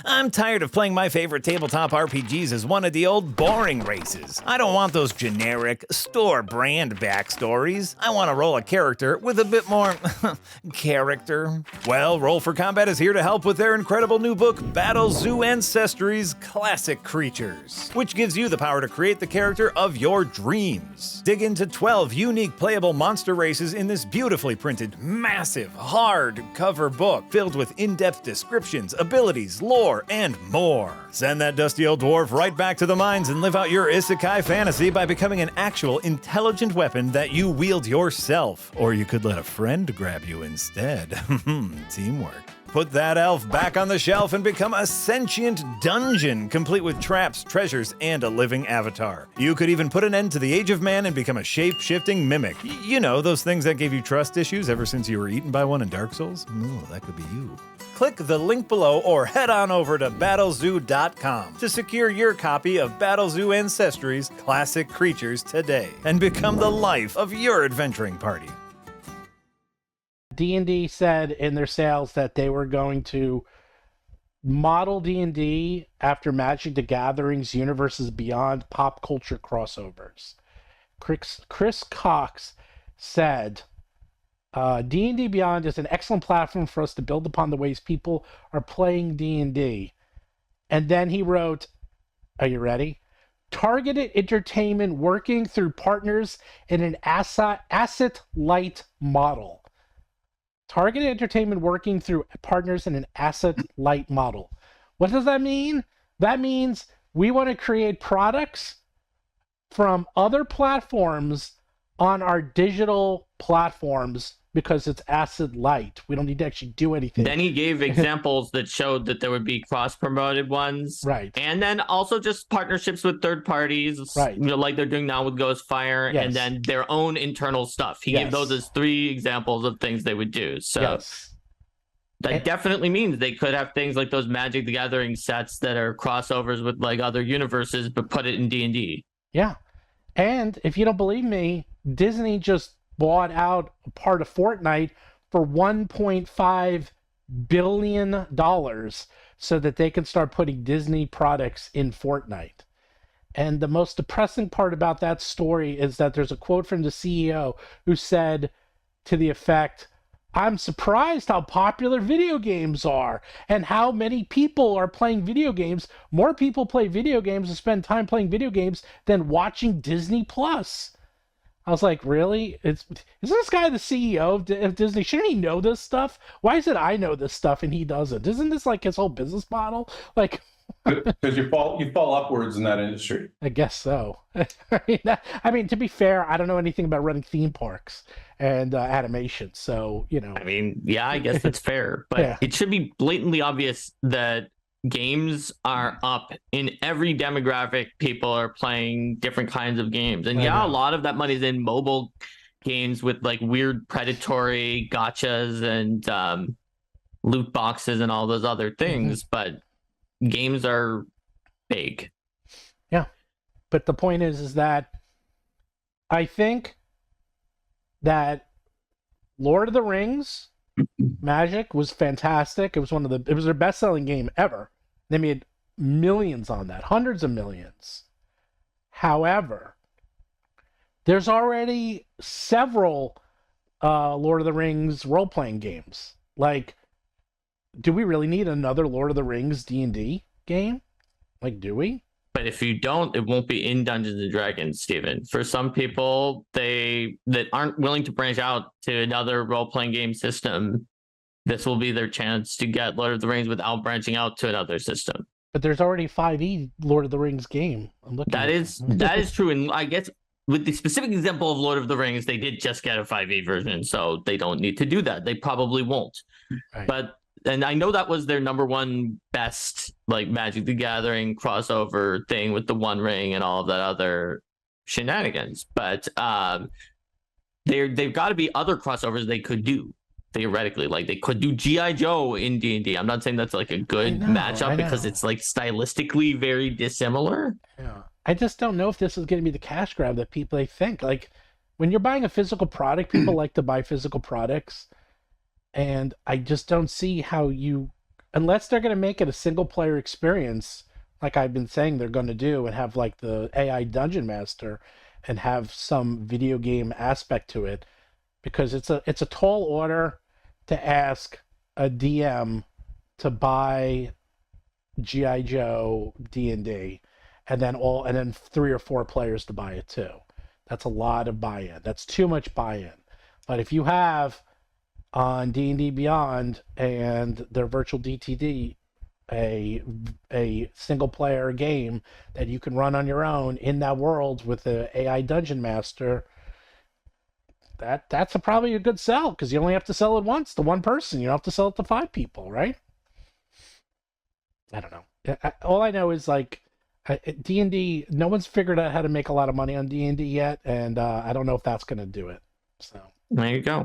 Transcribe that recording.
I'm tired of playing my favorite tabletop RPGs as one of the old boring races. I don't want those generic, store-brand backstories. I want to roll a character with a bit more character. Well, Roll for Combat is here to help with their incredible new book, Battle Zoo Ancestry's Classic Creatures, which gives you the power to create the character of your dreams. Dig into 12 unique playable monster races in this beautifully printed, massive, hard-cover book filled with in-depth descriptions, abilities, lore, and more. Send that dusty old dwarf right back to the mines and live out your isekai fantasy by becoming an actual intelligent weapon that you wield yourself. Or you could let a friend grab you instead. Teamwork. Put that elf back on the shelf and become a sentient dungeon, complete with traps, treasures, and a living avatar. You could even put an end to the age of man and become a shape-shifting mimic. You know, those things that gave you trust issues ever since you were eaten by one in Dark Souls? Ooh, that could be you. Click the link below or head on over to battlezoo.com to secure your copy of Battle Zoo Ancestry's Classic Creatures today and become the life of your adventuring party. D&D said in their sales that they were going to model D&D after Magic the Gathering's Universes Beyond pop culture crossovers. Chris Cox said, D&D Beyond is an excellent platform for us to build upon the ways people are playing D&D. And then he wrote, are you ready? Targeted entertainment working through partners in an asset-light model. Targeted entertainment working through partners in an asset-light model. What does that mean? That means we want to create products from other platforms on our digital platforms because it's asset-light. We don't need to actually do anything. Then he gave examples that showed that there would be cross-promoted ones. Right. And then also just partnerships with third parties. Right. You know, like they're doing now with Ghostfire. Yes. And then their own internal stuff. He gave those as 3 examples of things they would do. So that definitely means they could have things like those Magic the Gathering sets that are crossovers with like other universes, but put it in D&D. Yeah. And if you don't believe me, Disney just bought out a part of Fortnite for $1.5 billion so that they can start putting Disney products in Fortnite. And the most depressing part about that story is that there's a quote from the CEO who said to the effect, I'm surprised how popular video games are and how many people are playing video games. More people play video games and spend time playing video games than watching Disney Plus. I was like, really? Is this guy the CEO of Disney? Shouldn't he know this stuff? Why is it I know this stuff and he doesn't? Isn't this like his whole business model? Like, because you fall upwards in that industry. I guess so. I mean, to be fair, I don't know anything about running theme parks and animation, so you know. I mean, yeah, I guess that's fair, but it should be blatantly obvious that games are up in every demographic. People are playing different kinds of games, and a lot of that money is in mobile games with like weird predatory gotchas and loot boxes and all those other things. But games are big. Yeah, but the point is that I think that Lord of the Rings Magic was fantastic. It was their best-selling game ever. They made millions on that, hundreds of millions. However, there's already several Lord of the Rings role-playing games. Like, do we really need another Lord of the Rings D&D game? Like, do we? But if you don't, it won't be in Dungeons and Dragons, Steven. For some people, that aren't willing to branch out to another role-playing game system, this will be their chance to get Lord of the Rings without branching out to another system. But there's already a 5e Lord of the Rings game. That is true. And I guess with the specific example of Lord of the Rings, they did just get a 5e version, so they don't need to do that. They probably won't. Right. And I know that was their number one best, like, Magic the Gathering crossover thing with the One Ring and all of that other shenanigans. But they've got to be other crossovers they could do, theoretically. Like, they could do G.I. Joe in D&D. I'm not saying that's, like, a good matchup because it's, like, stylistically very dissimilar. Yeah. I just don't know if this is going to be the cash grab that they think. Like, when you're buying a physical product, people like to buy physical products. And I just don't see how you unless they're going to make it a single player experience, like I've been saying they're going to do, and have like the AI dungeon master and have some video game aspect to it, because it's a tall order to ask a DM to buy GI Joe D&D and then 3 or 4 players to buy it too. That's a lot of buy-in. That's too much buy-in. But if you have on D&D Beyond and their virtual DTD a single player game that you can run on your own in that world with the AI dungeon master, that's probably a good sell, because you only have to sell it once to one person. You don't have to sell it to 5 people, right? I don't know. All I know is like D&D, no one's figured out how to make a lot of money on D&D yet, and I don't know if that's going to do it. So there you go.